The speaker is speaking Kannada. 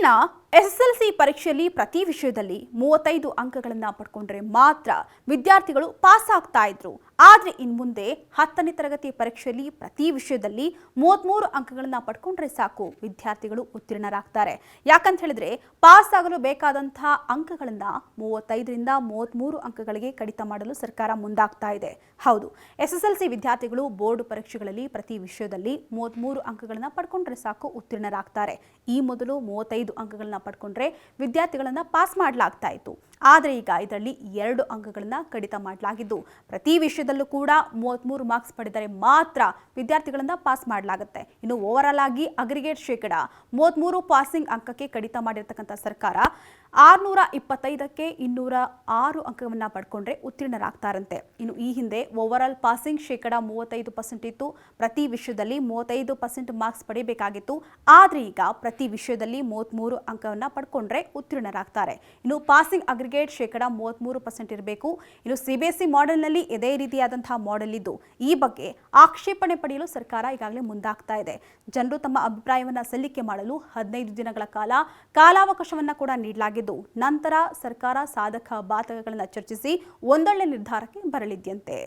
ಇತ್ತೀಚಿನ ಎಸ್ಎಸ್ಎಲ್ಸಿ ಪರೀಕ್ಷೆಯಲ್ಲಿ ಪ್ರತಿ ವಿಷಯದಲ್ಲಿ 35 ಅಂಕಗಳನ್ನು ಪಡ್ಕೊಂಡ್ರೆ ಮಾತ್ರ ವಿದ್ಯಾರ್ಥಿಗಳು ಪಾಸ್ ಆಗ್ತಾ ಇದ್ರು. ಆದರೆ ಇನ್ನು ಮುಂದೆ 10ನೇ ತರಗತಿ ಪರೀಕ್ಷೆಯಲ್ಲಿ ಪ್ರತಿ ವಿಷಯದಲ್ಲಿ 33 ಅಂಕಗಳನ್ನು ಪಡ್ಕೊಂಡ್ರೆ ಸಾಕು ವಿದ್ಯಾರ್ಥಿಗಳು ಉತ್ತೀರ್ಣರಾಗ್ತಾರೆ. ಯಾಕಂತ ಹೇಳಿದ್ರೆ ಪಾಸ್ ಆಗಲು ಬೇಕಾದಂತಹ ಅಂಕಗಳನ್ನು 35ರಿಂದ 33 ಅಂಕಗಳಿಗೆ ಕಡಿತ ಮಾಡಲು ಸರ್ಕಾರ ಮುಂದಾಗ್ತಾ ಇದೆ. ಹೌದು, ಎಸ್ಎಸ್ಎಲ್ಸಿ ವಿದ್ಯಾರ್ಥಿಗಳು ಬೋರ್ಡ್ ಪರೀಕ್ಷೆಗಳಲ್ಲಿ ಪ್ರತಿ ವಿಷಯದಲ್ಲಿ 33 ಅಂಕಗಳನ್ನು ಪಡ್ಕೊಂಡ್ರೆ ಸಾಕು ಉತ್ತೀರ್ಣರಾಗ್ತಾರೆ. ಈ ಮೊದಲು 35 ಅಂಕಗಳನ್ನು ಪಡ್ಕೊಂಡ್ರೆ ವಿದ್ಯಾರ್ಥಿಗಳನ್ನು ಪಾಸ್ ಮಾಡಲಾಗ್ತಾ ಇತ್ತು. ಆದರೆ ಈಗ ಇದರಲ್ಲಿ 2 ಅಂಕಗಳನ್ನು ಕಡಿತ ಮಾಡಲಾಗಿದ್ದು ಪ್ರತಿ ವಿಷಯದಲ್ಲೂ ಕೂಡ 33 ಮಾರ್ಕ್ಸ್ ಪಡೆದರೆ ಮಾತ್ರ ವಿದ್ಯಾರ್ಥಿಗಳನ್ನು ಪಾಸ್ ಮಾಡಲಾಗುತ್ತೆ. ಇನ್ನು ಓವರಾಲ್ ಆಗಿ ಅಗ್ರಿಗೇಟ್ ಶೇಕಡ 33 ಪಾಸಿಂಗ್ ಅಂಕಕ್ಕೆ ಕಡಿತ ಮಾಡಿರ್ತಕ್ಕಂಥ ಸರ್ಕಾರ 625ಕ್ಕೆ 206 ಅಂಕವನ್ನು ಪಡ್ಕೊಂಡ್ರೆ ಉತ್ತೀರ್ಣರಾಗ್ತಾರಂತೆ. ಇನ್ನು ಈ ಹಿಂದೆ ಓವರಾಲ್ ಪಾಸಿಂಗ್ ಶೇಕಡ 35% ಇತ್ತು. ಪ್ರತಿ ವಿಷಯದಲ್ಲಿ 35% ಮಾರ್ಕ್ಸ್ ಪಡೆಯಬೇಕಾಗಿತ್ತು. ಆದರೆ ಈಗ ಪ್ರತಿ ವಿಷಯದಲ್ಲಿ 33 ಅಂಕವನ್ನು ಪಡ್ಕೊಂಡ್ರೆ ಉತ್ತೀರ್ಣರಾಗ್ತಾರೆ. ಇನ್ನು ಪಾಸಿಂಗ್ ಅಗ್ರಿಗೇಟ್ ಶೇಕಡ 33% ಇರಬೇಕು. ಇನ್ನು ಸಿಬಿಎಸ್ಇ ಮಾಡೆಲ್ನಲ್ಲಿ ಇದೇ ರೀತಿಯಾದಂತಹ ಮಾಡೆಲ್ ಇದ್ದು ಈ ಬಗ್ಗೆ ಆಕ್ಷೇಪಣೆ ಪಡೆಯಲು ಸರ್ಕಾರ ಈಗಾಗಲೇ ಮುಂದಾಗ್ತಾ ಇದೆ. ಜನರು ತಮ್ಮ ಅಭಿಪ್ರಾಯವನ್ನು ಸಲ್ಲಿಕೆ ಮಾಡಲು 15 ದಿನಗಳ ಕಾಲಾವಕಾಶವನ್ನು ಕೂಡ ನೀಡಲಾಗಿದ್ದು ನಂತರ ಸರ್ಕಾರ ಸಾಧಕ ಬಾಧಕಗಳನ್ನು ಚರ್ಚಿಸಿ ಒಂದೊಳ್ಳೆ ನಿರ್ಧಾರಕ್ಕೆ ಬರಲಿದೆಯಂತೆ.